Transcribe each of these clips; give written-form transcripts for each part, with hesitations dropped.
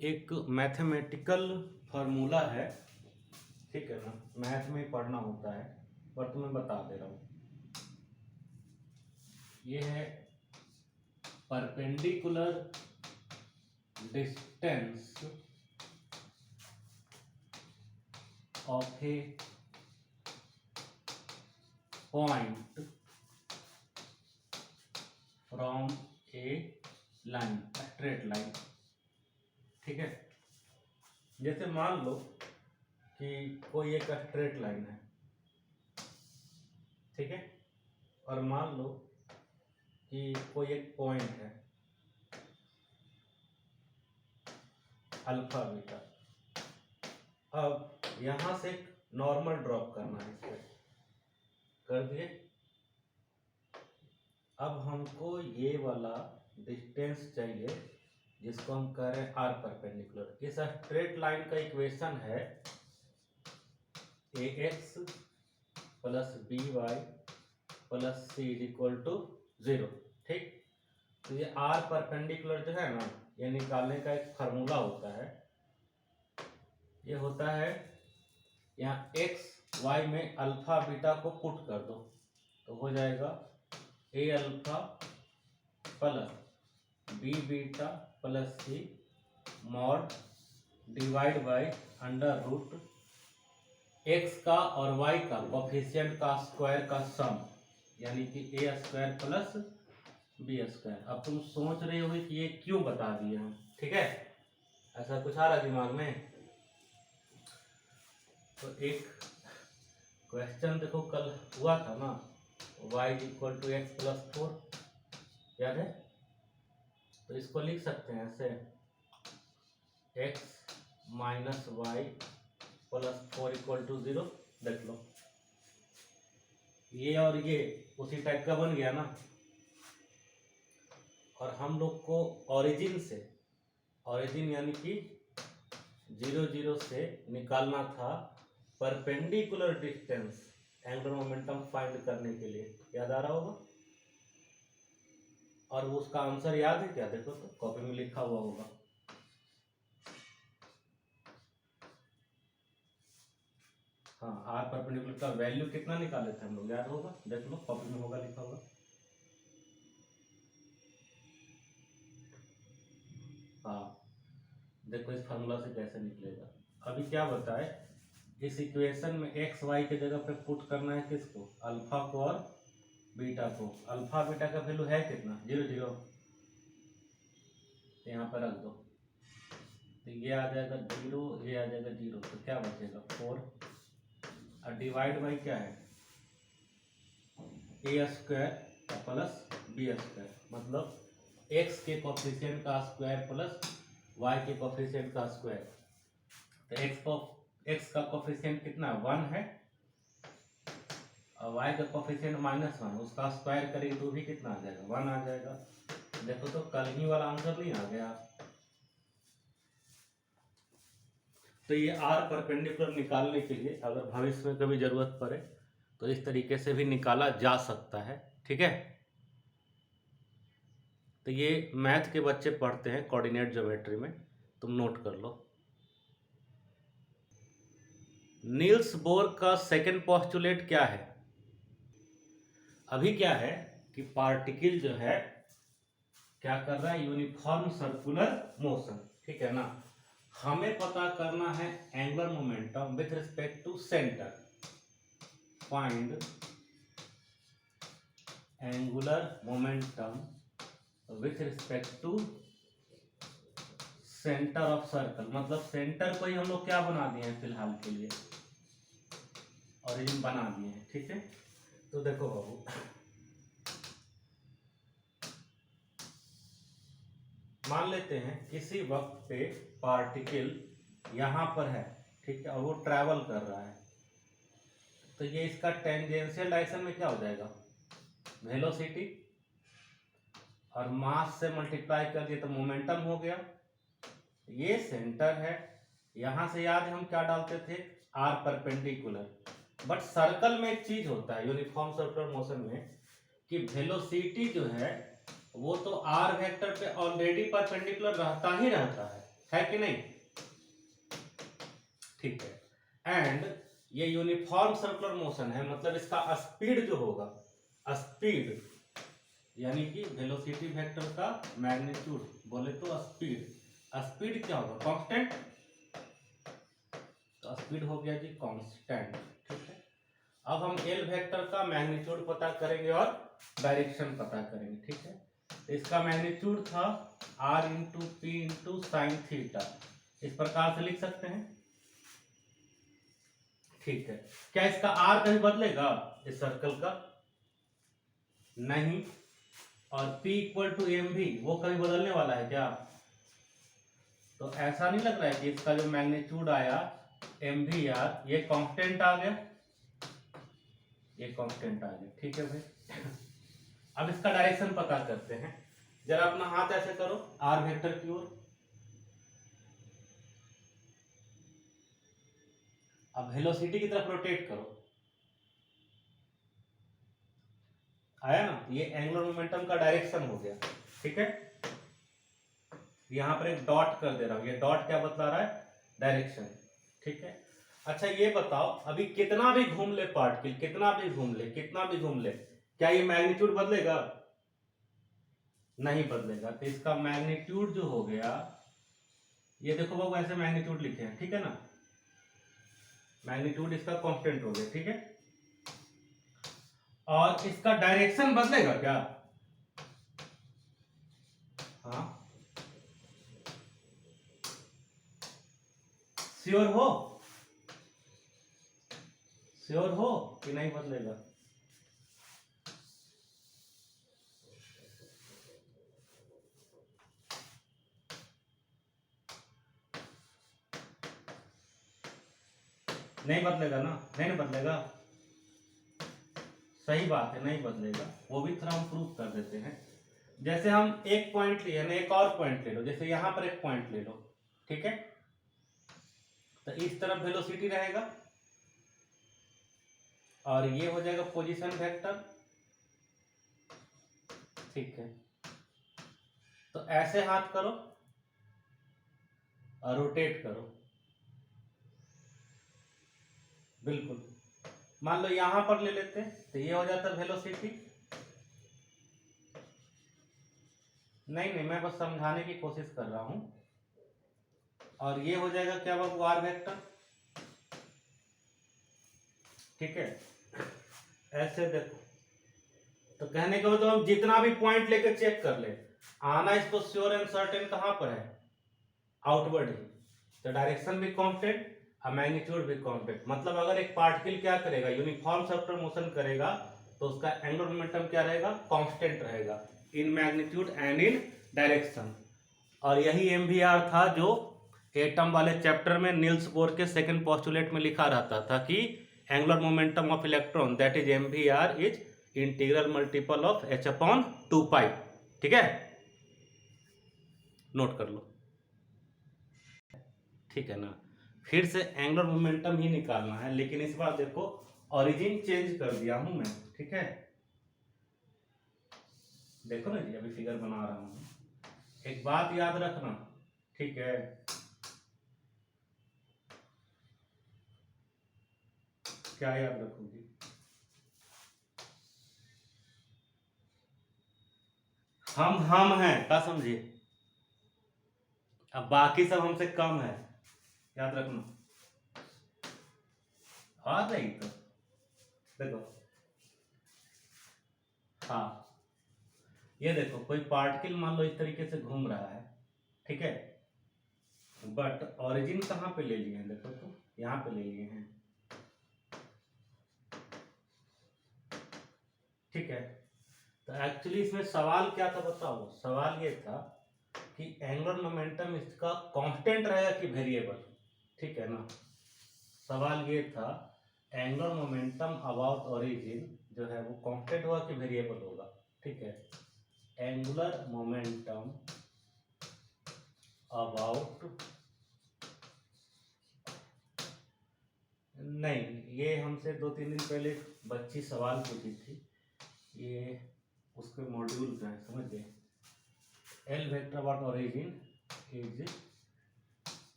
एक mathematical formula है, ठीक है ना, मैथ में पढ़ना होता है पर तुम्हें बता दे रहा हूँ। ये है perpendicular distance of A point from A line, straight line. ठीक है, जैसे मान लो कि कोई एक स्ट्रेट लाइन है, ठीक है, और मान लो कि कोई एक पॉइंट है अल्फा बीटा। अब यहां से एक नॉर्मल ड्रॉप करना है, इस पे कर दिए। अब हमको ये वाला डिस्टेंस चाहिए जिसको हम कह रहे हैं आर परपेंडिकुलर। इस स्ट्रेट लाइन का इक्वेशन है a x plus b y plus c is equal to 0। ठीक, तो ये आर परपेंडिकुलर जो है ना, ये निकालने का एक फार्मूला होता है। ये होता है, यहाँ एक्स वाई में अल्फा बीटा को पुट कर दो तो हो जाएगा a alpha plus b beta plus c mod divide by under root x का और वाई का कोफिशिएंट का स्क्वायर का सम, यानी कि ए स्क्वायर प्लस बी स्क्वायर। अब तुम सोच रहे हो कि ये क्यों बता दिए हम, ठीक है, ऐसा कुछ आ रहा दिमाग में? तो एक क्वेश्चन देखो कल हुआ था ना, y equal to X plus 4, याद है? तो इसको लिख सकते हैं ऐसे, x minus Y plus 4 equal to 0। देख लो, ये और ये उसी टाइप का बन गया ना। और हम लोग को ओरिजिन से, ओरिजिन यानी कि 0 0 से निकालना था perpendicular distance angular momentum find करने के लिए। याद आ रहा होगा? और उसका आंसर याद है क्या? देखो तो कॉपी में लिखा हुआ होगा। हाँ, आर परपेंडिकुलर का वैल्यू कितना निकाले थे हम लोग, याद होगा? देख लो, कॉपी में होगा लिखा होगा। हाँ, देखो इस फार्मूला से कैसे निकलेगा। अभी क्या बताए, इस इक्वेशन में एक्स वाई के जगह पे पुट करना है किसको? अल्फा को और बीटा को। अल्फा बीटा का वैल्यू है कितना? 0 0, तो यहाँ पर रख दो, तो ये आ जाएगा 0, ये आ जाएगा 0, तो क्या बचेगा 4। और डिवाइड बाई क्या है? ए स्क्वायर प्लस बी स्क्वायर, मतलब एक्स के कोफिशिएंट का स्क्वायर प्लस वाई के कोफिशिएंट का स्क्वायर। तो एक्स का कोफिशिएंट कितना? 1 है, और वाई का कोफिशिएंट -1, उसका स्क्वायर करेंगे तो भी कितना आ जाएगा? 1 आ जाएगा। देखो तो कल ही वाला आंसर नहीं आ गया? तो ये आर परपेंडिकुलर निकालने के लिए अगर भविष्य में कभी जरूरत पड़े तो इस तरीके से भी निकाला जा सकता है, ठीक है। तो ये मैथ के बच्चे पढ़ते हैं कोऑर्डिनेट ज्योमेट्री में, तुम नोट कर लो। नील्स बोर का सेकंड पोस्टुलेट क्या है? अभी क्या है कि पार्टिकल जो है क्या कर रहा है? यूनिफॉर्म सर्कुलर मोशन, ठीक है ना। हमें पता करना है angular momentum with respect to centre. Find angular momentum with respect to centre of circle, मतलब सेंटर को ही हम लोग क्या बना दिए हैं फिलहाल के लिए? ओरिजिन बना दिए हैं, ठीक है। तो देखो बाबू, मान लेते हैं किसी वक्त पे पार्टिकल यहां पर है, ठीक है, और वो ट्रैवल कर रहा है, तो ये इसका टेंजेंशियल डायरेक्शन में क्या हो जाएगा? वेलोसिटी, और मास से मल्टीप्लाई कर दिए तो मोमेंटम हो गया। ये सेंटर है, यहां से याद है हम क्या डालते थे? Are perpendicular. बट सर्कल में एक चीज होता है यूनिफॉर्म सर्कुलर मोशन में, कि वेलोसिटी जो है वो तो आर वेक्टर पे ऑलरेडी परपेंडिकुलर रहता ही रहता है, है कि नहीं? ठीक है। एंड ये यूनिफॉर्म सर्कुलर मोशन है, मतलब इसका स्पीड जो होगा, स्पीड यानी कि वेलोसिटी वेक्टर का मैग्नीट्यूड बोले तो स्पीड, स्पीड क्या होगा? कांस्टेंट। तो स्पीड हो गया जी कांस्टेंट। ठीक है, अब हम एल वेक्टर का मैग्नीट्यूड पता करेंगे और डायरेक्शन पता करेंगे। ठीक है, तो इसका मैग्नीट्यूड था r into P into sine theta, इस प्रकार से लिख सकते हैं। ठीक है, क्या इसका r कभी बदलेगा इस सर्कल का? नहीं। और p इक्वल टू एम भी वो कभी बदलने वाला है क्या? तो ऐसा नहीं लग रहा है कि इसका जो मैग्नीट्यूड आया एम भी आर ये कांस्टेंट आ गया, ये कांस्टेंट आ गया। ठीक है भाई, अब इसका डायरेक्शन पता करते हैं। जरा अपना हाथ ऐसे करो आर वेक्टर की ओर, अब वेलोसिटी की तरफ रोटेट करो। आया ना? ये एंगुलर मोमेंटम का डायरेक्शन हो गया। ठीक है, यहां पर एक डॉट कर दे रहा हूं, ये डॉट क्या बतला रहा है? डायरेक्शन। ठीक है, अच्छा ये बताओ अभी कितना भी घूम ले पार्टिकल, कितना भी घूम ले, कितना भी घूम ले, क्या ये मैग्नीट्यूड बदलेगा? नहीं बदलेगा। तो इसका मैग्नीट्यूड जो हो गया, ये देखो बाबू ऐसे मैग्नीट्यूड लिखे हैं। ठीक है ना, मैग्नीट्यूड इसका कांस्टेंट हो गया। ठीक है, और इसका डायरेक्शन बदलेगा क्या? हाँ, श्योर हो? श्योर हो कि नहीं बदलेगा? नहीं बदलेगा ना? नहीं बदलेगा, सही बात है, नहीं बदलेगा। वो भी थोड़ा हम प्रूव कर देते हैं। जैसे हम एक पॉइंट लिए ना, एक और पॉइंट ले लो, जैसे यहां पर एक पॉइंट ले लो। ठीक है, तो इस तरफ वेलोसिटी रहेगा और ये हो जाएगा पोजीशन वेक्टर। ठीक है, तो ऐसे हाथ करो और रोटेट करो। बिल्कुल, मान लो यहां पर ले लेते हैं तो ये हो जाता वेलोसिटी। नहीं नहीं, मैं बस समझाने की कोशिश कर रहा हूं। और ये हो जाएगा क्या बाबू? Are vector. ठीक है, ऐसे देखो, तो कहने का मतलब हम जितना भी पॉइंट लेकर चेक कर ले, आना इसको श्योर एंड सर्टेन कहां पर है? आउटवर्ड ही। तो डायरेक्शन भी कांस्टेंट और मैग्नीट्यूड भी कांस्टेंट। मतलब अगर एक पार्टिकल क्या करेगा? यूनिफॉर्म सर्कुलर मोशन करेगा, तो उसका एंगुलर मोमेंटम क्या रहेगा? कांस्टेंट रहेगा in magnitude and in direction. और यही एमवीआर था जो एटम वाले चैप्टर में नील्स बोर के सेकंड पोस्टुलेट में लिखा रहता था कि angular momentum of electron that is mvr is integral multiple of h upon 2 पाई। ठीक है, नोट कर लो। ठीक है ना, फिर से एंगुलर मोमेंटम ही निकालना है, लेकिन इस बार देखो ओरिजिन चेंज कर दिया हूं मैं। ठीक है, देखो ना जी, अभी फिगर बना रहा हूं। एक बात याद रखना। ठीक है, क्या याद रखोगी? हम हैं, क्या समझिए? अब बाकी सब हमसे कम है, याद रखना। आ रही तो देखो, हाँ, ये देखो कोई पार्टिकल मान लो इस तरीके से घूम रहा है। ठीक है, बट ओरिजिन कहाँ पे ले लिए हैं? देखो तो यहाँ पे ले लिए हैं। ठीक है, तो एक्चुअली इसमें सवाल क्या था बताओ? सवाल ये था कि एंगुलर मोमेंटम इसका कांस्टेंट रहेगा कि वेरिएबल। ठीक है ना, सवाल ये था एंगुलर मोमेंटम अबाउट ओरिजिन जो है वो कांस्टेंट होगा कि वेरिएबल होगा। ठीक है, एंगुलर मोमेंटम अबाउट, नहीं, ये हमसे 2-3 दिन पहले बच्ची सवाल पूछी थी, ये उसके मॉड्यूल का है, समझ गए? L vector about origin is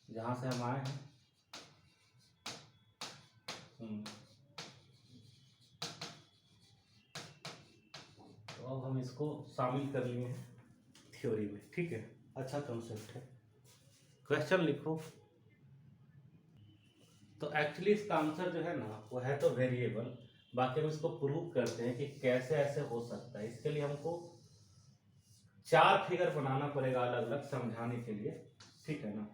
जहाँ से हम आए हैं। तो अब हम इसको शामिल कर लिए हैं थ्योरी में, ठीक है। अच्छा कंसेप्ट है। क्वेश्चन लिखो। तो एक्चुअली इसका आंसर जो है ना वो है तो वेरिएबल, बाकी हम इसको प्रूव करते हैं कि कैसे ऐसे हो सकता है। इसके लिए हमको 4 फिगर बनाना पड़ेगा अलग अलग समझाने के लिए, ठीक है ना।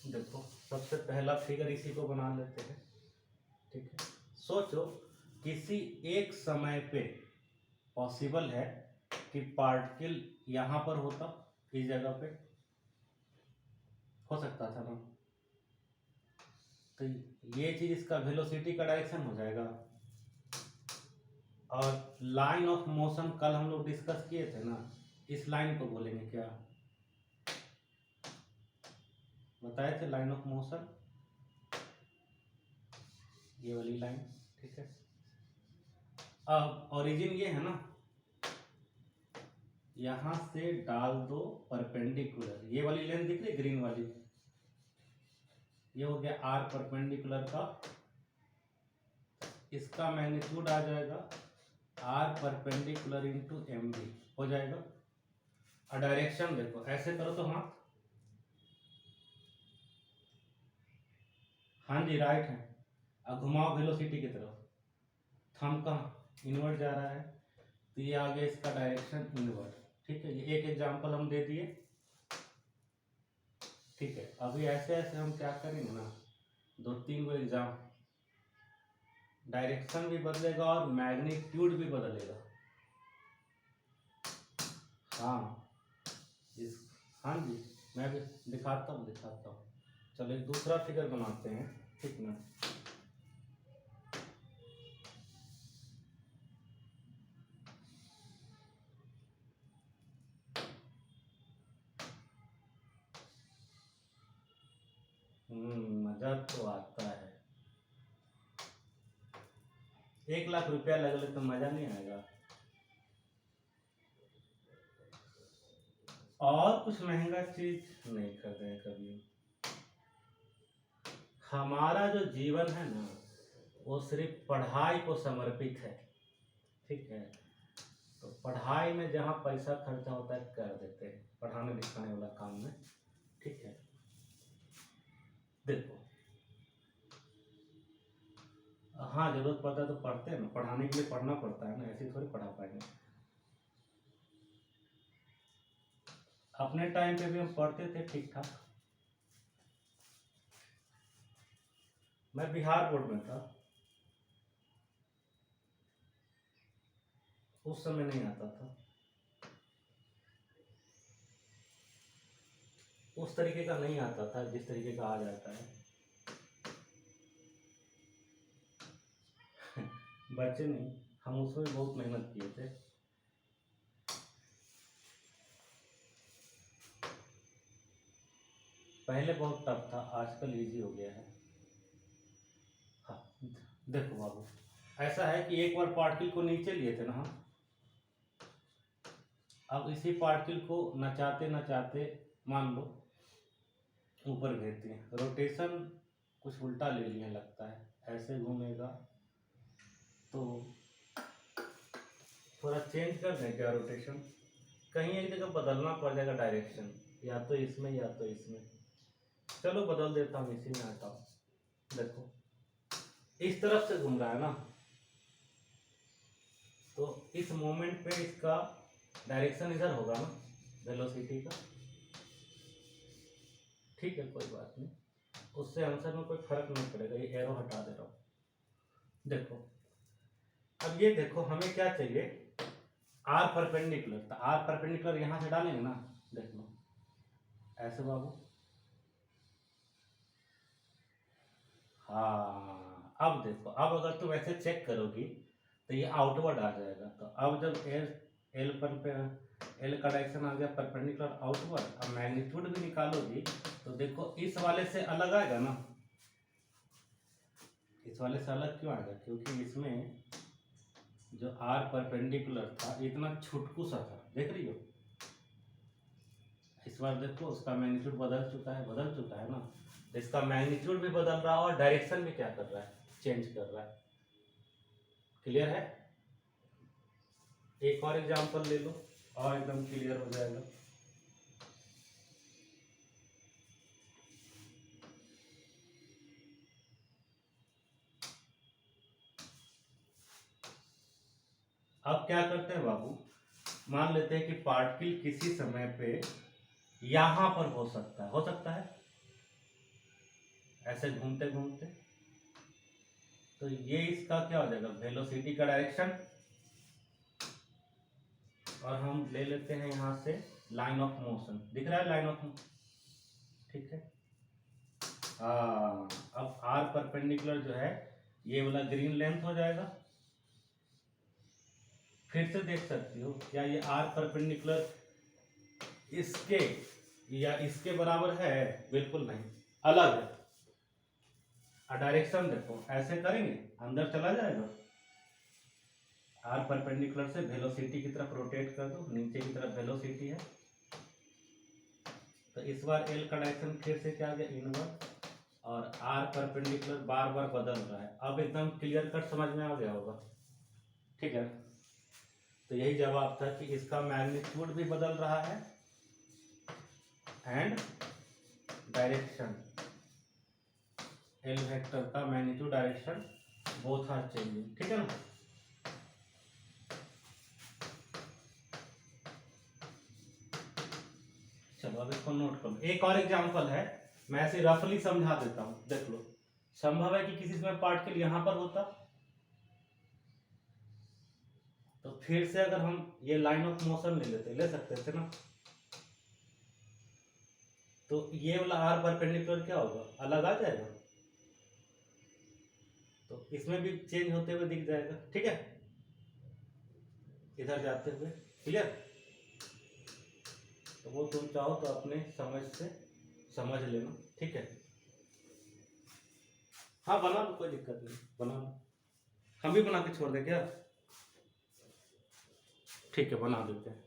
देखो सबसे पहला फिगर इसी को बना लेते हैं, ठीक है। सोचो किसी एक समय पे पॉसिबल है कि पार्टिकल यहां पर होता, इस जगह पे हो सकता था ना। तो ये चीज इसका वेलोसिटी का डायरेक्शन हो जाएगा। और लाइन ऑफ मोशन कल हम लोग डिस्कस किए थे ना, इस लाइन को बोलेंगे क्या, बताए थे लाइन ऑफ मोशन, ये वाली लाइन, ठीक है। अब ओरिजिन ये है ना, यहां से डाल दो परपेंडिकुलर, ये वाली लेंथ दिख रही ग्रीन वाली, ये हो गया आर परपेंडिकुलर का, इसका मैग्नीट्यूड आ जाएगा R perpendicular into M B हो जाएगा। और डायरेक्शन देखो ऐसे करो तो हाँ, हाँ जी राइट है। अब घुमाओ वेलोसिटी की तरफ, थंब का इनवर्ट जा रहा है, तो ये आ गया इसका डायरेक्शन इनवर्ट, ठीक है। ये एक एग्जांपल हम दे दिए, ठीक है। अभी ऐसे ऐसे हम क्या करेंगे ना, 2-3 गो एग्जाम, डायरेक्शन भी बदलेगा और मैग्नीट्यूड भी बदलेगा। हाँ इस, हाँ जी मैं भी दिखाता हूँ। चलो एक दूसरा फिगर बनाते हैं, ठीक ना। मजा तो आता है। 1 लाख रुपया लगले तो मजा नहीं आएगा। और कुछ महंगा चीज नहीं खरीदे हैं कभी। हमारा जो जीवन है ना वो सिर्फ पढ़ाई को समर्पित है, ठीक है। तो पढ़ाई में जहाँ पैसा खर्चा होता है कर देते हैं, पढ़ाने लिखाने वाला काम में, ठीक है। देखो हाँ जरूरत पड़ता है तो पढ़ते हैं ना, पढ़ाने के लिए पढ़ना पड़ता है ना, ऐसे थोड़ी पढ़ा पाएंगे। अपने टाइम पे भी हम पढ़ते थे ठीक ठाक। मैं बिहार बोर्ड में था, उस समय नहीं आता था, उस तरीके का नहीं आता था जिस तरीके का आ जाता है। बच्चे नहीं, हम उसमें बहुत मेहनत किए थे। पहले बहुत टफ था, आजकल इजी हो गया है। हाँ देखो बाबू, ऐसा है कि एक बार पार्टिकल को नीचे लिए थे ना हम, अब इसी पार्टिकल को नचाते नचाते मान लो ऊपर भेज दिए, रोटेशन कुछ उल्टा ले लिया लगता है, ऐसे घूमेगा तो थोड़ा चेंज कर दें क्या रोटेशन, कहीं एक जगह बदलना पड़ जाएगा डायरेक्शन, या तो इसमें या तो इसमें। चलो बदल देता हूँ, इसी में हटाओ। देखो इस तरफ से घूम रहा है ना, तो इस मोमेंट पे इसका डायरेक्शन इधर होगा ना, वेलोसिटी का, ठीक है कोई बात नहीं, उससे आंसर में कोई फर्क नहीं पड़ेगा। ये एरो हटा दे रहा हूँ। देखो अब ये देखो हमें क्या चाहिए, आर परपेंडिकुलर, तो आर परपेंडिकुलर यहां से डालेंगे ना, देख लो ऐसे बाबू। हाँ अब देखो, अब अगर तुम ऐसे चेक करोगी तो ये आउटवर्ड आ जाएगा। तो अब जब एल पर एल का डायरेक्शन आ गया परपेंडिकुलर आउटवर्ड, अब मैग्नीट्यूड भी निकालोगी तो देखो इस वाले से अलग आएगा ना, इस वाले से अलग क्यों आएगा, क्योंकि इसमें जो आर परपेंडिकुलर था इतना छुटकू सा था, देख रही हो। इस बार देखो उसका मैग्नीट्यूड बदल चुका है ना। तो इसका मैग्नीट्यूड भी बदल रहा है और डायरेक्शन भी क्या कर रहा है, चेंज कर रहा है। क्लियर है। एक और एग्जांपल ले लो और एकदम क्लियर हो जाएगा। अब क्या करते हैं बाबू, मान लेते हैं कि पार्टिकल किसी समय पे यहां पर हो सकता है ऐसे घूमते घूमते। तो ये इसका क्या हो जाएगा, वेलोसिटी का डायरेक्शन। और हम ले लेते हैं यहां से लाइन ऑफ मोशन, दिख रहा है लाइन ऑफ मोशन, ठीक है। अब आर परपेंडिकुलर जो है ये वाला ग्रीन लेंथ हो जाएगा। फिर से देख सकती हो क्या ये आर परपेंडिकुलर इसके या इसके बराबर है, बिल्कुल नहीं, अलग है। डायरेक्शन देखो, ऐसे करेंगे अंदर चला जाएगा। आर परपेंडिकुलर से वेलोसिटी की तरफ रोटेट कर दो, नीचे की तरफ वेलोसिटी है। तो इस बार एल का डायरेक्शन फिर से क्या आ गया, इनवर्स। और आर परपेंडिकुलर बार बार बदल रहा है। अब एकदम क्लियर कट समझ में आ गया होगा, ठीक है। तो यही जवाब था कि इसका मैग्नीट्यूड भी बदल रहा है एंड डायरेक्शन, एल वेक्टर का magnitude direction both are changing, ठीक है ना। चलो अब इसको नोट करो। एक और एग्जांपल है, मैं ऐसे रफली समझा देता हूं, देख लो। संभव है कि किसी समय पार्टिकल यहां पर होता, तो फिर से अगर हम ये लाइन ऑफ मोशन ले सकते थे ना, तो ये वाला आर परपेंडिकुलर क्या होगा, अलग आ जाएगा। तो इसमें भी चेंज होते हुए दिख जाएगा, ठीक है, इधर जाते हुए। क्लियर। तो वो तुम चाहो तो अपने समझ से समझ लेना, ठीक है। हाँ बना लो, कोई दिक्कत नहीं, बना लो। हम भी बना के छोड़ दें क्या, ठीक है बना देते हैं।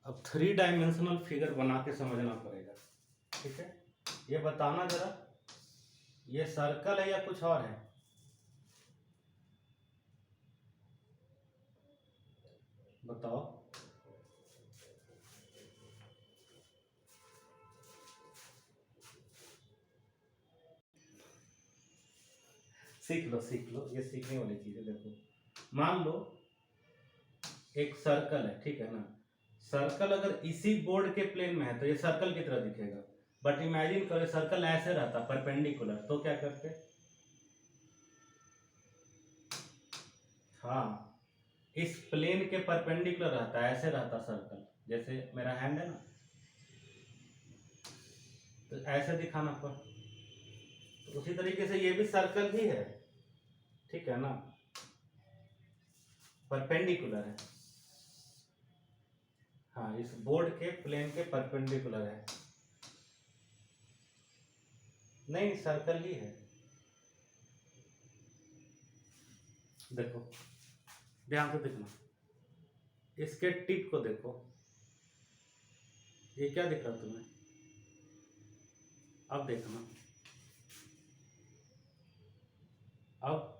अब 3 डायमेंशनल फिगर बना के समझना पड़ेगा, ठीक है। ये बताना जरा, ये सर्कल है या कुछ और है, बताओ। सीख लो, ये सीखने वाली चीज है। देखो मान लो एक सर्कल है, ठीक है ना। सर्कल अगर इसी बोर्ड के प्लेन में है तो ये सर्कल की तरह दिखेगा। बट इमेजिन करो सर्कल ऐसे रहता परपेंडिकुलर, तो क्या करते, हाँ इस प्लेन के परपेंडिकुलर रहता, ऐसे रहता सर्कल, जैसे मेरा हैंड है ना, तो ऐसे दिखाना पर। तो उसी तरीके से ये भी सर्कल ही है, ठीक है ना, परपेंडिकुलर है। हाँ इस बोर्ड के प्लेन के परपेंडिकुलर है, नहीं सर्कल ही है। देखो ध्यान से देखना, इसके टिप को देखो, ये क्या दिख रहा तुम्हें, अब देखना, अब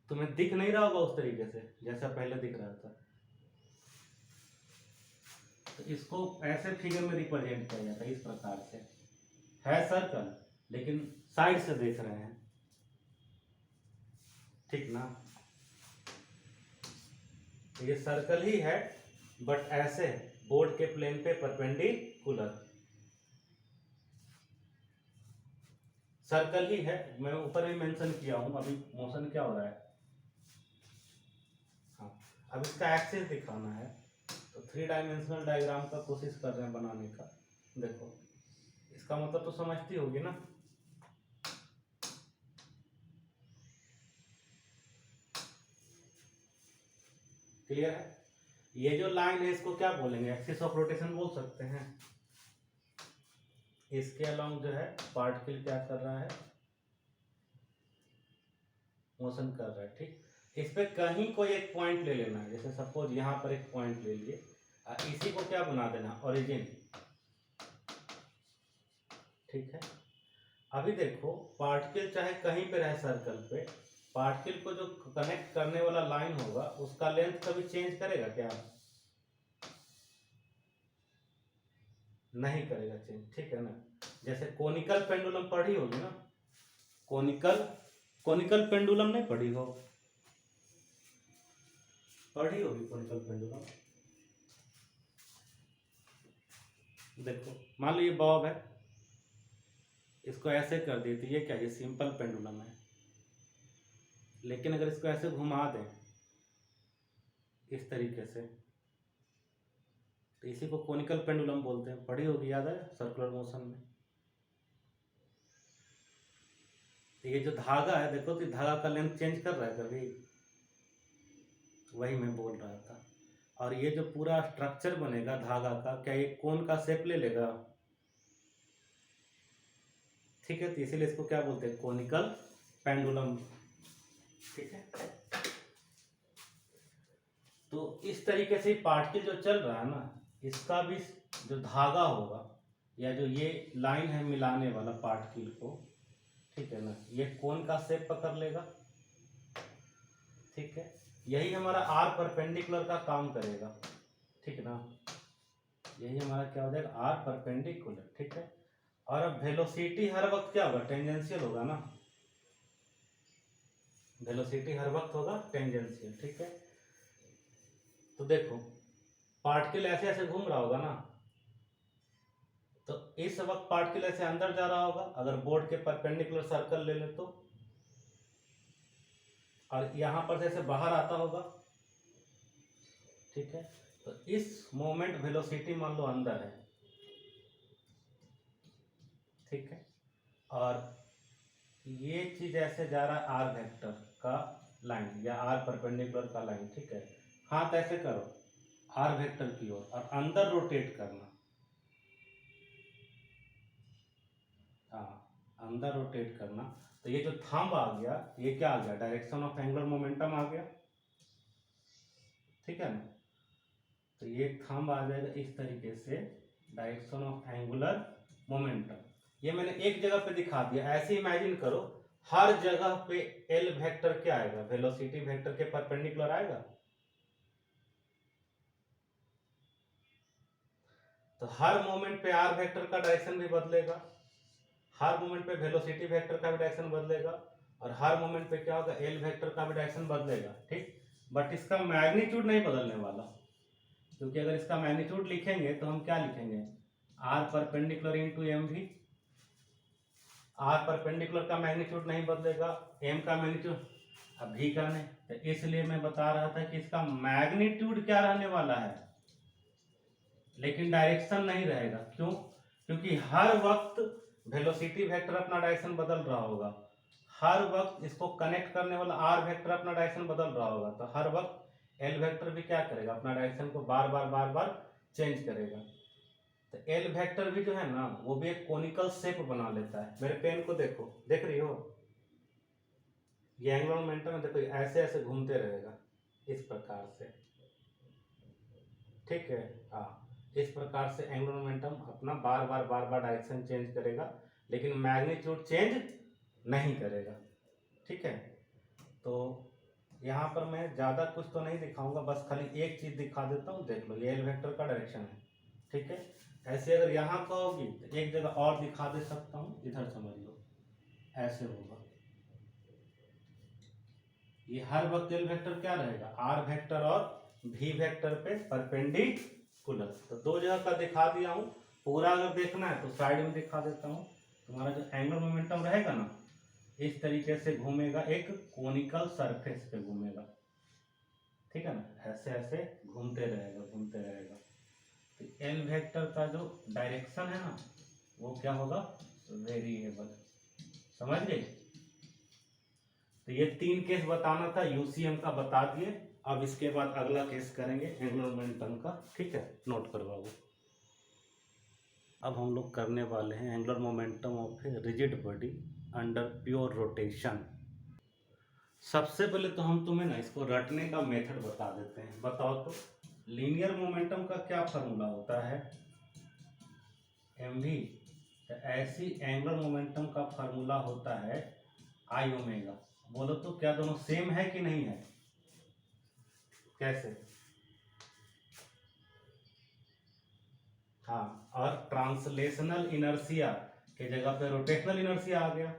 तुम्हें दिख नहीं रहा होगा उस तरीके से जैसा पहले दिख रहा था। तो इसको ऐसे फिगर में रिप्रेजेंट किया जाता है, इस प्रकार से है सर्कल लेकिन साइड से देख रहे हैं, ठीक ना। ये सर्कल ही है बट ऐसे बोर्ड के प्लेन पे परपेंडिकुलर, सर्कल ही है। मैं ऊपर भी मेंशन किया हूं, अभी मोशन क्या हो रहा है। हाँ अब इसका एक्सिस दिखाना है, तो 3 डायमेंशनल डायग्राम का कोशिश कर रहे हैं बनाने का। देखो इसका मतलब तो समझती होगी ना। क्लियर है? ये जो लाइन है इसको क्या बोलेंगे? एक्सिस ऑफ रोटेशन बोल सकते हैं। इसके अलावा जो है पार्टिकल क्या कर रहा है? मोशन कर रहा है। ठीक, इस पे कहीं कोई एक पॉइंट ले लेना है। जैसे सपोज यहाँ पर एक पॉइंट ले लिए, इसी को क्या बना देना? ओरिजिन। ठीक है, अभी देखो पार्टिकल चाहे कहीं पे रहे सर्कल पे, पार्टिकल को जो कनेक्ट करने वाला लाइन होगा उसका लेंथ कभी चेंज करेगा क्या? नहीं करेगा चेंज। ठीक है ना? जैसे कोनिकल पेंडुलम पढ़ी होगी ना, कोनिकल पेंडुलम नहीं पढ़ी हो? पढ़ी होगी कोनिकल पेंडुलम। देखो मान लो ये बॉब है, इसको ऐसे कर दिए तो ये क्या? ये सिंपल पेंडुलम है। लेकिन अगर इसको ऐसे घुमा दें इस तरीके से, तो इसी को कोनिकल पेंडुलम बोलते हैं। पढ़ी होगी, याद है सर्कुलर मोशन में। तो ये जो धागा है देखो, तो धागा का लेंथ चेंज कर रहा है कभी? वही मैं बोल रहा था। और ये जो पूरा स्ट्रक्चर बनेगा धागा का, क्या ये कोन का शेप ले लेगा? ठीक है, तो इसीलिए इसको क्या बोलते हैं? Conical pendulum. ठीक है, तो इस तरीके से पार्टिकल जो चल रहा है ना, इसका भी जो धागा होगा या जो ये लाइन है मिलाने वाला पार्टिकल को, ठीक है ना, ये कोन का शेप पकड़ लेगा। ठीक है, यही हमारा आर परपेंडिकुलर का काम करेगा। ठीक है ना, यही हमारा क्या हो जाएगा? R perpendicular. ठीक है, और अब वेलोसिटी हर वक्त क्या होगा? टेंजेंशियल होगा ना। वेलोसिटी हर वक्त होगा टेंजेंशियल। ठीक है, तो देखो पार्टिकल ऐसे ऐसे घूम रहा होगा ना, तो इस वक्त पार्टिकल ऐसे अंदर जा रहा होगा अगर बोर्ड के परपेंडिकुलर सर्कल ले ले तो, और यहां पर से ऐसे बाहर आता होगा। ठीक है, तो इस मोमेंट वेलोसिटी मान लो अंदर है। ठीक है, और ये चीज ऐसे जा रहा है आर वेक्टर का लाइन या आर परपेंडिकुलर का लाइन। ठीक है, हाथ ऐसे करो आर वेक्टर की ओर और अंदर रोटेट करना। हाँ, अंदर रोटेट करना। तो ये जो थंब आ गया, ये क्या आ गया? डायरेक्शन ऑफ एंगुलर मोमेंटम आ गया। ठीक है ना, तो ये थंब आ जाएगा इस तरीके से, डायरेक्शन ऑफ एंगुलर मोमेंटम। ये मैंने एक जगह पे दिखा दिया। ऐसे इमेजिन करो हर जगह पे एल वेक्टर क्या आएगा? वेलोसिटी वेक्टर के परपेंडिकुलर आएगा। तो हर मोमेंट पे आर वेक्टर का डायरेक्शन भी बदलेगा, हर मोमेंट पे वेलोसिटी वेक्टर का भी डायरेक्शन बदलेगा, और हर मोमेंट पे क्या होगा? एल वेक्टर का भी डायरेक्शन बदलेगा। ठीक, बट इसका मैग्नीट्यूड नहीं बदलने वाला, क्योंकि अगर इसका मैग्नीट्यूड लिखेंगे तो हम क्या लिखेंगे? आर परपेंडिकुलर इंटू एम भी। आर परपेंडिकुलर का मैग्नीट्यूड नहीं बदलेगा, एम का मैग्नीट्यूड अभी का नहीं। तो इसलिए मैं बता रहा था कि इसका मैग्नीट्यूड क्या रहने वाला है, लेकिन डायरेक्शन नहीं रहेगा। क्यों? क्योंकि हर वक्त वेलोसिटी वेक्टर अपना डायरेक्शन बदल रहा होगा, हर वक्त इसको कनेक्ट करने वाला आर वेक्टर अपना डायरेक्शन बदल रहा होगा, तो हर वक्त एल वेक्टर भी क्या करेगा? अपना डायरेक्शन को बार बार चेंज करेगा। तो एल वेक्टर भी जो है ना, वो भी एक कोनिकल शेप बना लेता है। मेरे पेन को देखो, देख रही हो? ये एंगुलर मोमेंटम देखो ऐसे ऐसे घूमते रहेगा इस प्रकार से। ठीक है, हाँ, इस प्रकार से एंगुलर मोमेंटम अपना बार बार डायरेक्शन चेंज करेगा, लेकिन मैग्नीट्यूड चेंज नहीं करेगा। ठीक है, तो यहाँ पर मैं ज़्यादा कुछ तो नहीं दिखाऊंगा, बस खाली एक चीज़ दिखा देता हूँ। देख लो, ये एल वेक्टर का डायरेक्शन है। ठीक है, ऐसे अगर यहाँ कहोगी तो एक जगह और दिखा दे सकता हूँ, इधर समझ लो, ऐसे होगा। ये हर वक्त एल वेक्टर क्या रहेगा? आर वेक्टर और भी वेक्टर पे परपेंडिकुलर। तो दो जगह का दिखा दिया हूँ। पूरा अगर देखना है तो साइड में दिखा देता हूँ। तुम्हारा जो एंगुलर मोमेंटम रहेगा ना, इस तरीके से घूमेगा, एक कोनिकल सरफेस पे घूमेगा। ठीक है ना, ऐसे ऐसे घूमते रहेगा घूमते रहेगा। तो एल वेक्टर का जो डायरेक्शन है ना वो क्या होगा, वेरिएबल। समझ गए। तो ये 3 केस बताना था, यूसीएम का बता दिए। अब इसके बाद अगला केस करेंगे एंगुलर मोमेंटम का, ठीक है, नोट करवाओ। अब हम लोग करने वाले हैं angular momentum of A rigid body under pure rotation. सबसे पहले तो हम तुम्हें ना इसको रटने का मेथड बता देते हैं। बताओ तो, लीनियर मोमेंटम का क्या फार्मूला होता है, mv। तो ऐसी एंगुलर मोमेंटम का फार्मूला होता है आई ओमेगा। बोलो तो क्या दोनों सेम है कि नहीं है, कैसे। हाँ, और ट्रांसलेशनल इनर्शिया के जगह पे रोटेशनल इनर्शिया आ गया।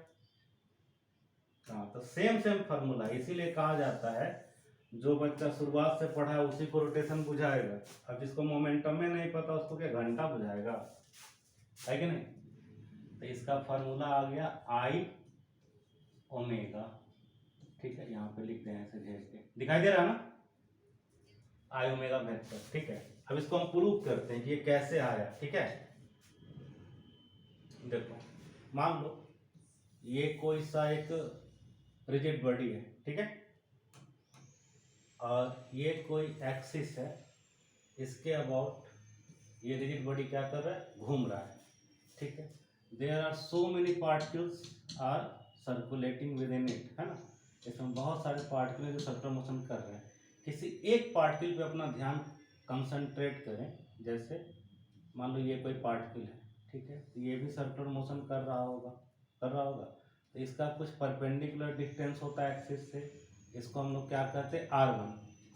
हाँ, तो सेम सेम फार्मूला, इसीलिए कहा जाता है जो बच्चा शुरुआत से पढ़ा है उसी को रोटेशन बुझाएगा। अब जिसको मोमेंटम में नहीं पता उसको क्या घंटा बुझाएगा, है कि नहीं। तो इसका फार्मूला आ गया आई ओमेगा, ठीक है, यहाँ पे लिख दें ऐसे घेर के, दिखाई दे रहा है ना, आई ओमेगा वेक्टर, ठीक है। अब इसको हम प्रूव करते हैं कि ये कैसे आया, ठीक है। देखो, मान लो ये कोई सा एक रिजिड बॉडी है, ठीक है, और ये कोई एक्सिस है, इसके अबाउट ये रिजिड बॉडी क्या कर रहा है, घूम रहा है, ठीक है। There are so many particles are circulating within it, है ना। इसमें बहुत सारे पार्टिकल जो सर्कुलर मोशन कर रहे हैं। किसी एक पार्टिकल पे अपना ध्यान कंसंट्रेट करें, जैसे मान लो ये कोई पार्टिकल है, ठीक है, तो ये भी सर्कुलर मोशन कर रहा होगा, तो इसका कुछ परपेंडिकुलर डिस्टेंस होता है एक्सिस से, इसको हम लोग क्या कहते हैं r1,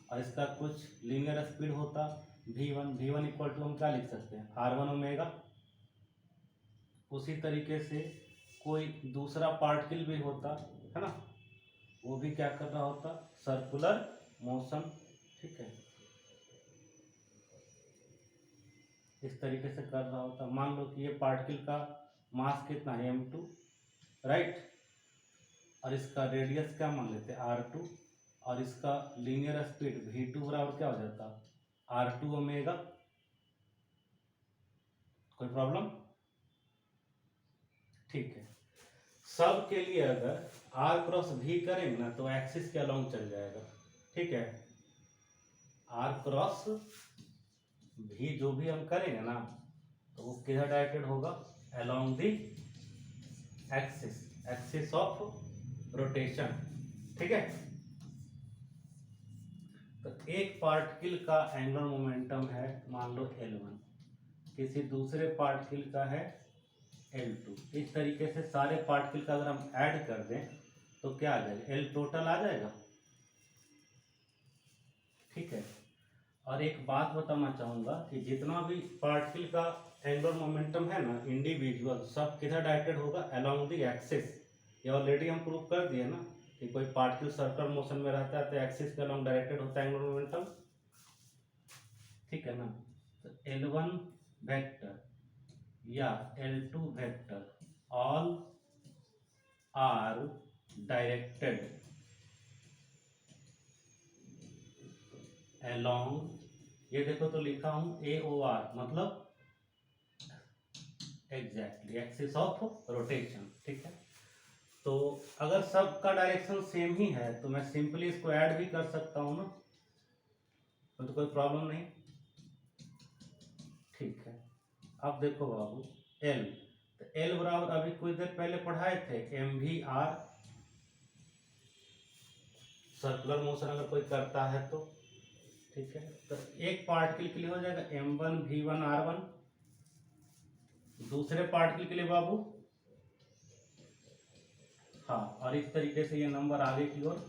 और इसका कुछ लीनियर स्पीड होता v1 इक्वल टू हम क्या लिख सकते हैं r1 ओमेगा। उसी तरीके से कोई दूसरा पार्टिकल भी होता है ना, वो भी क्या कर रहा होता, सर्कुलर मोशन, ठीक है, इस तरीके से कर रहा होता। मान लो कि ये पार्टिकल का मास कितना है m2, राइट, और इसका रेडियस क्या मान लेते हैं r2, और इसका लीनियर स्पीड v2 बराबर क्या हो जाता, r2 ओमेगा। कोई प्रॉब्लम, ठीक है। सब के लिए अगर r क्रॉस v करेंगे ना तो एक्सिस के अलोंग चल जाएगा, ठीक है। r क्रॉस v जो भी हम करेंगे ना तो वो किधर डायरेक्टेड होगा, along the axis of rotation, ठीक है। तो एक पार्टिकल का एंगुलर मोमेंटम है मान लो L1, किसी दूसरे पार्टिकल का है L2। इस तरीके से सारे पार्टिकल का अगर हम ऐड कर दें तो क्या आ जाएगा, L टोटल आ जाएगा, ठीक है। और एक बात बताना चाहूँगा कि जितना भी पार्टिकल का एंगुलर मोमेंटम है ना इंडिविजुअल, सब किधर डायरेक्टेड होगा, अलोंग द एक्सिस। ये ऑलरेडी हम प्रूव कर दिए ना कि कोई पार्टिकल सर्कुलर मोशन में रहता है तो एक्सिस के अलोंग डायरेक्टेड होता है एंगुलर मोमेंटम, ठीक है ना। तो L1 वेक्टर या L2 vector all are directed along, ये देखो तो लिखा हूं AOR, मतलब एग्जैक्टली एक्सिस ऑफ रोटेशन, ठीक है। तो अगर सबका डायरेक्शन सेम ही है तो मैं सिंपली इसको ऐड भी कर सकता हूं ना, तो कोई प्रॉब्लम नहीं, ठीक है। अब देखो बाबू L, तो L बराबर अभी कुछ देर पहले पढ़ाए थे mvr, सर्कुलर मोशन अगर कोई करता है तो, ठीक है। तो एक पार्टिकल के लिए हो जाएगा m1 v1 r1, दूसरे पार्टिकल के लिए बाबू, हाँ, और इस तरीके से ये नंबर आगे की ओर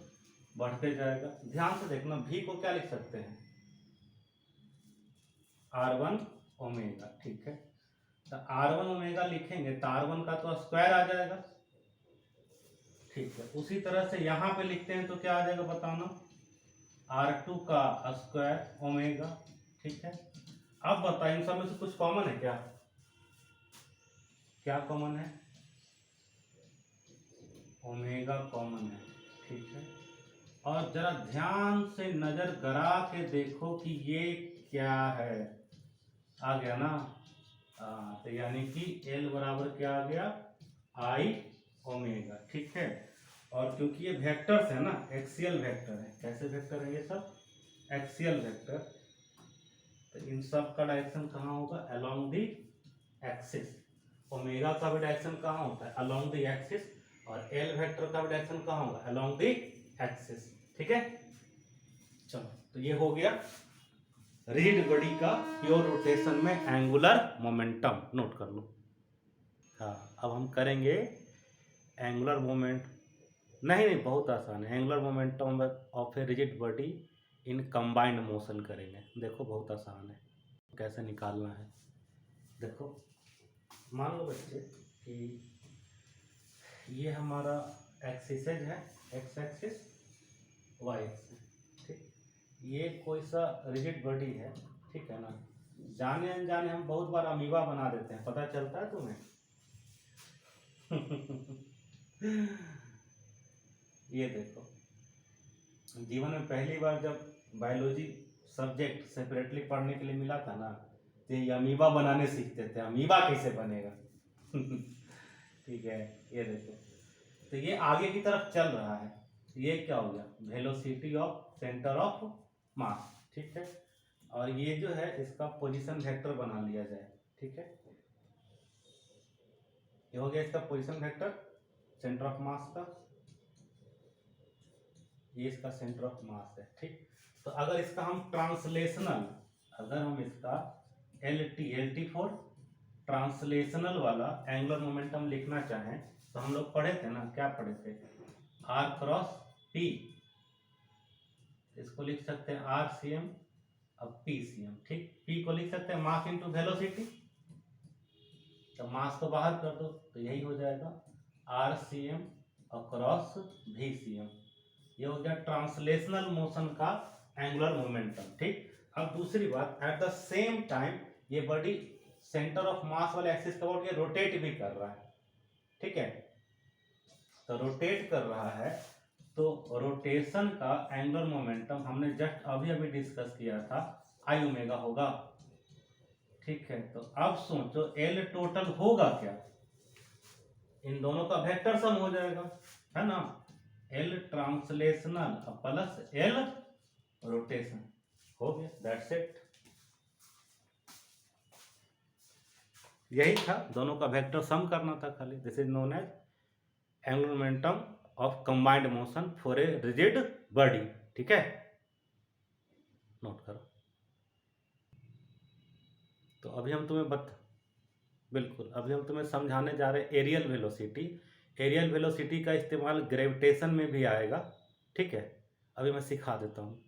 बढ़ते जाएगा। ध्यान से देखना, v को क्या लिख सकते हैं, r1 ओमेगा, ठीक है। तो r1 ओमेगा लिखेंगे तो r1 का तो स्क्वायर आ जाएगा, ठीक है। उसी तरह से यहाँ पे लिखते हैं तो क्या आ जाएगा बताना, r2 का स्क्वायर ओमेगा, ठीक है। अब बताइए इन सब में से कुछ कॉमन है क्या, क्या कॉमन है, ओमेगा कॉमन है, ठीक है। और जरा ध्यान से नजर गड़ा के देखो कि ये क्या है। आ गया ना? तो यानी कि L बराबर क्या आ गया, आई ओमेगा। ठीक है, और क्योंकि ये वेक्टर्स है ना, एक्सियल वेक्टर है। कैसे वेक्टर है ये सब? Axial vector. तो इन सब का डायरेक्शन कहाँ होगा? Along the axis. ओमेगा का भी डायरेक्शन कहाँ होता है? Along the axis. और एल वेक्टर का भी डायरेक्शन कहाँ होगा? Along the axis. ठीक है, चलो तो ये हो गया रिजिड बॉडी का प्योर रोटेशन में एंगुलर मोमेंटम। नोट कर लो। हाँ, अब हम करेंगे एंगुलर मोमेंट। नहीं, बहुत आसान है। Angular momentum of A rigid body in combined motion करेंगे। देखो बहुत आसान है, कैसे निकालना है। देखो, मान लो बच्चे कि ये हमारा एक्सिसेज है, एक्स एक्सिस, वाई एक्सिस। ठीक, ये कोई सा रिजिड बॉडी है, ठीक है ना। जाने अनजाने हम बहुत बार अमीबा बना देते हैं, पता चलता है तुम्हें? ये देखो, जीवन में पहली बार जब बायोलॉजी सब्जेक्ट सेपरेटली पढ़ने के लिए मिला था ना, तो ये अमीबा बनाने सीखते थे। अमीबा कैसे बनेगा? ठीक है, ये देखो, तो ये आगे की तरफ चल रहा है। ये क्या हो गया? वेलोसिटी ऑफ सेंटर ऑफ मास। ठीक है, और ये जो है इसका पोजीशन वेक्टर बना लिया जाए। ठीक है, ये हो गया इसका पोजीशन वेक्टर सेंटर ऑफ मास का। ये इसका सेंटर ऑफ मास है। ठीक, तो अगर इसका हम ट्रांसलेशनल, अगर हम इसका एल टी फॉर ट्रांसलेशनल वाला एंगुलर मोमेंटम लिखना चाहें, तो हम लोग पढ़े थे ना, क्या पढ़े थे? R cross P. इसको लिख सकते हैं आर सी एम अब पी सी एम। ठीक, पी को लिख सकते हैं मास इंटू वेलोसिटी। तो मास को बाहर कर दो तो यही हो जाएगा R C M across V C M. ये हो गया ट्रांसलेशनल मोशन का एंगुलर मोमेंटम। ठीक, अब दूसरी बात, एट द सेम टाइम ये बॉडी सेंटर ऑफ मास वाले एक्सिस का बोल के रोटेट भी कर रहा है। ठीक है, तो रोटेट कर रहा है, तो रोटेशन का एंगुलर मोमेंटम हमने जस्ट अभी अभी डिस्कस किया था, आई ओमेगा होगा। ठीक है, तो अब सोचो एल टोटल होगा क्या? इन दोनों का वेक्टर सम हो जाएगा, है ना। L translational plus L rotation हो गया, दैट्स इट। यही था, दोनों का वेक्टर सम करना था खाली। This is known as angular momentum of combined motion for a rigid body. ठीक है, नोट करो। तो अभी हम तुम्हें बिल्कुल, अभी हम तुम्हें समझाने जा रहे हैं एरियल वेलोसिटी। एरियल वेलोसिटी का इस्तेमाल ग्रेविटेशन में भी आएगा। ठीक है, अभी मैं सिखा देता हूँ।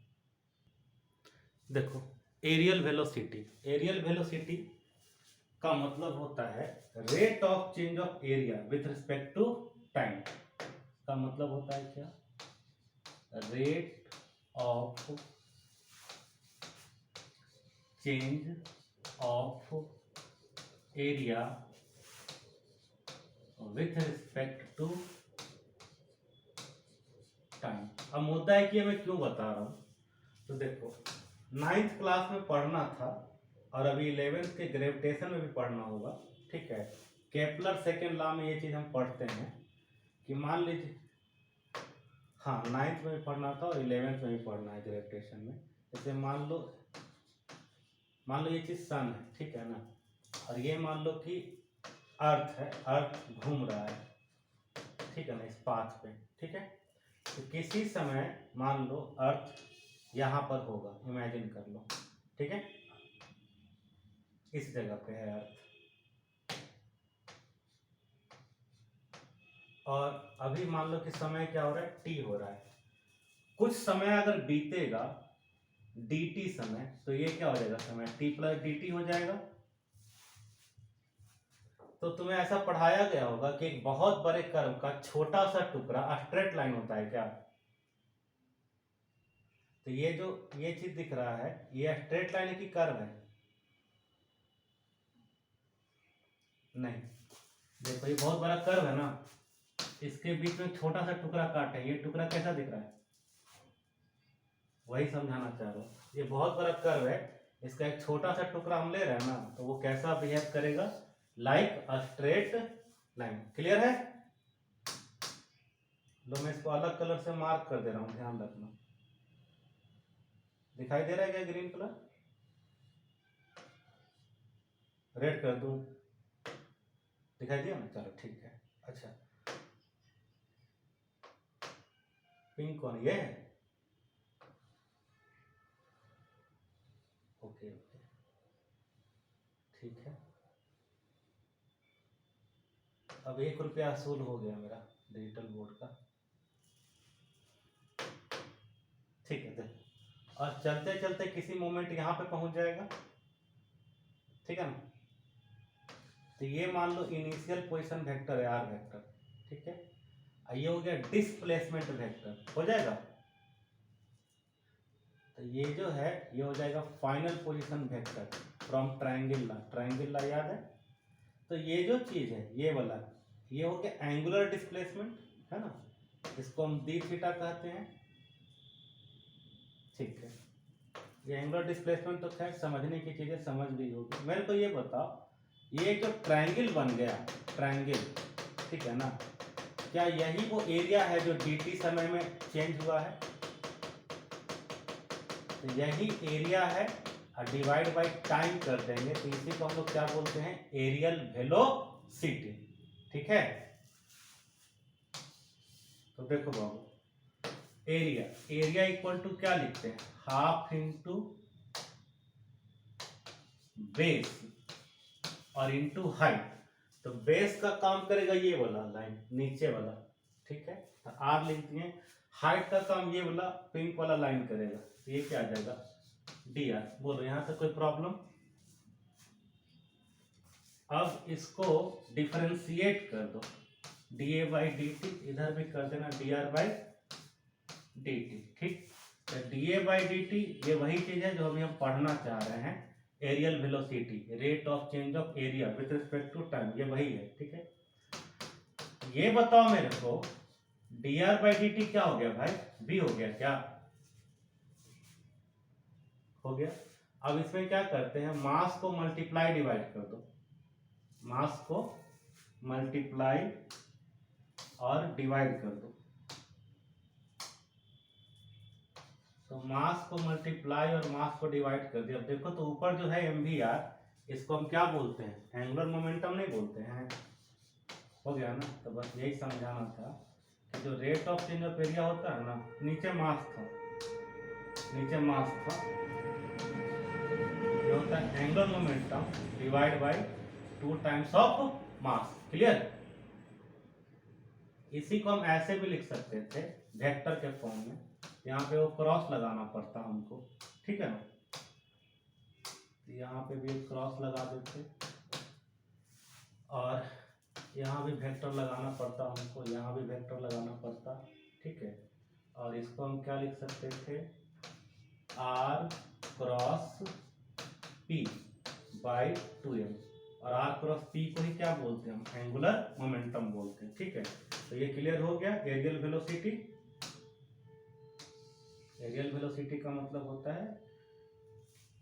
देखो, एरियल वेलोसिटी का मतलब होता है rate of change of area with respect to time. का मतलब होता है क्या? Rate of change of area with respect to time. अब मुद्दा है कि मैं क्यों बता रहा हूं। तो देखो, 9th क्लास में पढ़ना था और अभी 11th के ग्रेविटेशन में भी पढ़ना होगा। ठीक है, केपलर सेकेंड लॉ में ये चीज हम पढ़ते हैं कि मान लीजिए, हाँ 9th में भी पढ़ना था और 11th में भी पढ़ना है ग्रेविटेशन में। जैसे मान लो ये चीज सन है, ठीक है ना, और ये मान लो कि अर्थ है, अर्थ घूम रहा है, ठीक है ना, इस पाथ पे। ठीक है, तो किसी समय मान लो अर्थ यहां पर होगा, इमेजिन कर लो। ठीक है, इस जगह पे है अर्थ, और अभी मान लो कि समय क्या हो रहा है? टी हो रहा है। कुछ समय अगर बीतेगा dt समय, तो ये क्या हो जाएगा? समय t प्लस dt हो जाएगा। तो तुम्हें ऐसा पढ़ाया गया होगा कि एक बहुत बड़े कर्व का छोटा सा टुकड़ा स्ट्रेट लाइन होता है क्या? तो ये जो ये चीज दिख रहा है, ये स्ट्रेट लाइन की कर्व है? नहीं, देखो ये बहुत बड़ा कर्व है ना, इसके बीच में छोटा सा टुकड़ा काटे, ये टुकड़ा कैसा दिख रहा है? वही समझाना चाह रहा हूँ। ये बहुत बड़ा कर्व है, इसका एक छोटा सा टुकड़ा हम ले रहे हैं ना, तो वो कैसा बिहेव करेगा, like a straight line. Clear है? लो मैं इसको अलग कलर से मार्क कर दे रहा हूँ, ध्यान रखना। दिखाई दे रहा है क्या ग्रीन कलर? रेड कर दूं? दिखाई दिया ना, चलो ठीक है। अच्छा पिंक कौन, ये है? ओके ओके ठीक है। अब 1 रुपया वसूल हो गया मेरा डिजिटल बोर्ड का। ठीक है देख, और चलते चलते किसी मोमेंट यहाँ पे पहुंच जाएगा, ठीक है ना। तो ये मान लो इनिशियल पोजीशन वेक्टर है आर वेक्टर, ठीक है। ये हो गया डिस्प्लेसमेंट वेक्टर, हो जाएगा। तो ये जो है ये हो जाएगा final position vector from triangular. Triangular याद है? तो ये जो चीज है ये वाला, ये हो गया एंगुलर डिस्प्लेसमेंट, है ना। इसको हम डी थीटा कहते हैं, ठीक है। ये एंगुलर डिस्प्लेसमेंट तो खैर समझने की चीजें समझ गई होगी। मेरे को ये बताओ, ये जो ट्रायंगल बन गया, ट्रायंगल, ठीक है ना, क्या यही वो एरिया है जो dt समय में चेंज हुआ है? तो यही एरिया है, और डिवाइड बाय टाइम कर देंगे, तो इसी को हम लोग क्या बोलते हैं, एरियल वेलोसिटी, ठीक है। तो देखो बाबू, एरिया, एरिया इक्वल टू क्या लिखते हैं, हाफ इंटू बेस और इंटू हाइट। तो बेस का काम करेगा ये वाला लाइन नीचे वाला, ठीक है, तो आर लिख दिए। हाइट का काम ये वाला पिंक वाला लाइन करेगा, तो ये क्या आ जाएगा, डी आर। बोलो यहां तक कोई प्रॉब्लम? अब इसको डिफरेंशिएट कर दो, D A by D T, इधर भी कर देना D R by D T, ठीक। तो D A by D T ये वही चीज है जो अभी हम पढ़ना चाह रहे हैं, aerial velocity, rate of change of area with respect to time, ये वही है, ठीक है। ये बताओ मेरे को, D R by D T क्या हो गया भाई, बी हो गया क्या, हो गया। अब इसमें क्या करते हैं, मास को मल्टीप्लाई डिवाइड कर दो, मास को मल्टीप्लाई और डिवाइड कर दो। तो मास को मल्टीप्लाई और मास को डिवाइड कर दिया। अब देखो तो ऊपर जो है mvr, इसको हम क्या बोलते हैं, एंगुलर मोमेंटम नहीं बोलते हैं, हो गया ना। तो बस यही समझाना था कि जो rate of change of area होता है ना, नीचे मास था, नीचे मास था, ये होता है angular momentum divide by 2 times of mass. Clear? इसी को हम ऐसे भी लिख सकते थे वेक्टर के फॉर्म में, यहाँ पे वो क्रॉस लगाना पड़ता हमको, ठीक है ना। यहाँ पे भी एक क्रॉस लगा देते, और यहाँ भी वेक्टर लगाना पड़ता हमको, यहाँ भी वेक्टर लगाना पड़ता, ठीक है। और इसको हम क्या लिख सकते थे, R cross P by 2m, और आर क्रॉस पी को ही क्या बोलते हैं हम, एंगुलर मोमेंटम बोलते हैं, ठीक है। तो ये क्लियर हो गया एरियल वेलोसिटी। एरियल वेलोसिटी का मतलब होता है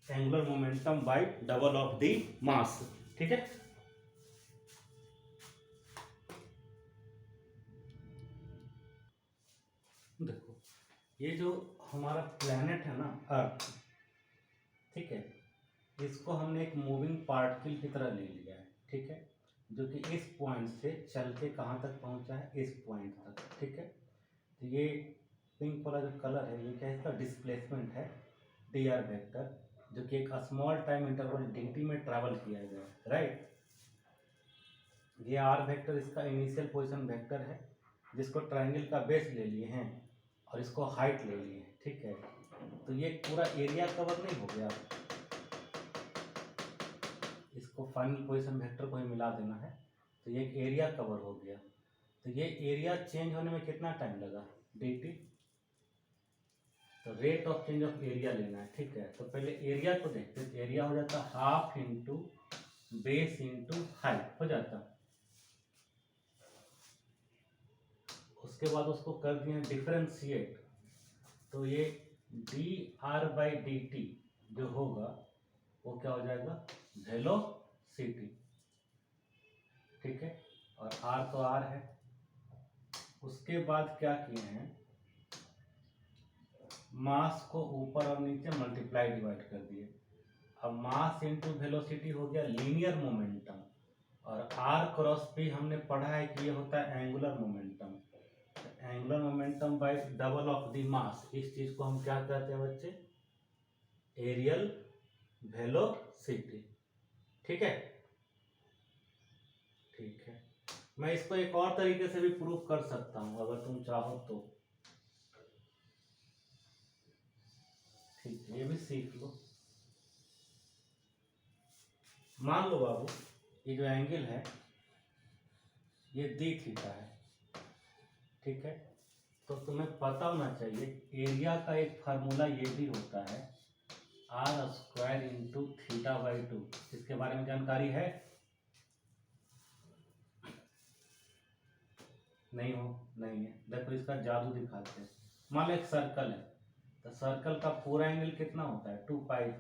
angular momentum bye double of the mass, ठीक है। देखो ये जो हमारा प्लेनेट है ना अर्थ, ठीक है, इसको हमने एक मूविंग पार्टिकल की तरह ले लिया है, ठीक है, जो कि इस पॉइंट से चल के कहाँ तक पहुंचा है, इस पॉइंट तक, ठीक है। तो ये पिंक वाला जो कलर है ये क्या है, इसका डिस्प्लेसमेंट है, डी आर वेक्टर, जो कि एक स्मॉल टाइम इंटरवल dt में ट्रैवल किया गया है, राइट। ये आर वेक्टर इसका इनिशियल पोजीशन वेक्टर है, जिसको ट्रायंगल का बेस ले लिए हैं और इसको हाइट ले लिए हैं, ठीक है। तो ये पूरा एरिया कवर नहीं हो गया, इसको फाइनल पोजीशन वेक्टर को ही मिला देना है, तो ये एरिया कवर हो गया। तो ये एरिया चेंज होने में कितना टाइम लगा, dt। तो rate of change of area लेना है, ठीक है। तो पहले एरिया को देखते हैं, एरिया हो जाता half into base into height, हो जाता। उसके बाद उसको कर दिए डिफरेंशिएट, तो ये D R by D T जो होगा वो क्या हो जाएगा, वेलोसिटी। ठीक है, और आर तो आर है। उसके बाद क्या किए हैं, मास को ऊपर और नीचे मल्टीप्लाई डिवाइड कर दिए। अब मास इंटू वेलोसिटी हो गया लीनियर मोमेंटम, और आर क्रॉस पी हमने पढ़ा है कि ये होता है angular momentum. Angular momentum bye double of the mass, इस चीज को हम क्या कहते हैं बच्चे, एरियल वेलोसिटी। ठीक है, ठीक है। मैं इसको एक और तरीके से भी प्रूव कर सकता हूं अगर तुम चाहो तो। ठीक है, ये भी सीख लो। मान लो बाबू, ये जो एंगल है ये डी थीटा है। ठीक है, तो तुम्हें पता होना चाहिए एरिया का एक फार्मूला ये भी होता है R square into theta by 2। इसके बारे में जानकारी है? नहीं हो, नहीं है। देखो इसका जादू दिखाते हैं। मान लो एक सर्कल है, तो सर्कल का पूरा एंगल कितना होता है, 2 पाई।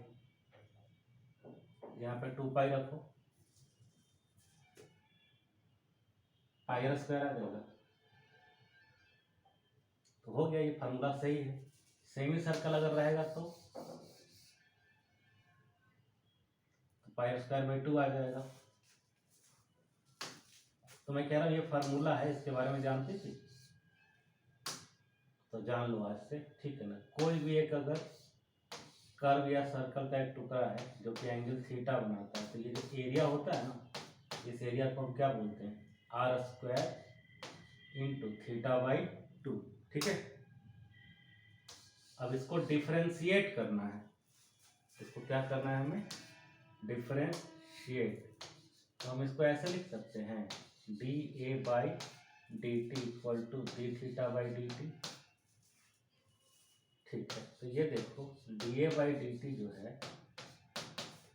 यहाँ पे 2 पाई रखो, पाई आर स्क्वायर आ जाएगा। तो हो गया, ये फार्मूला सही है। सेमी सर्कल अगर रहेगा तो पाई आर स्क्वायर बाई 2 आ जाएगा। तो मैं कह रहा हूँ ये फार्मूला है, इसके बारे में जानती थी तो जान लो आज से। ठीक है ना, कोई भी एक अगर कर्व या सर्कल का एक टुकड़ा है जो कि एंगल थीटा बनाता है, तो ये जो एरिया होता है ना, इस एरिया को हम क्या बोलते हैं, R square into theta by 2। ठीक है, अब इसको डिफरेंशिएट करना है। इसको क्या करना है हमें, डिफरेंशिएट। तो हम इसको ऐसे लिख सकते हैं, D A by D T equal to D theta by D T. ठीक है, तो ये देखो D A by D T जो है,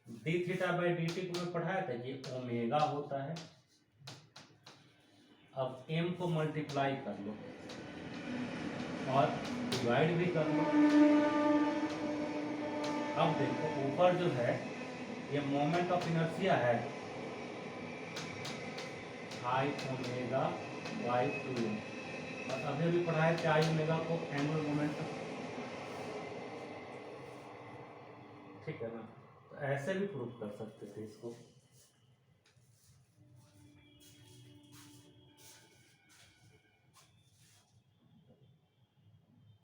D theta by D T को मैं पढ़ाया था, ये ओमेगा होता है। अब एम को मल्टीप्लाई कर लो और डिवाइड भी कर लो। अब देखो ऊपर जो है ये मोमेंट ऑफ इनर्शिया है, आई ओमेगा बाई 2m, और अभी भी पढ़ाया कि आई ओमेगा को एंगुलर मोमेंटम। ठीक है ना, तो ऐसे भी प्रूव कर सकते थे इसको।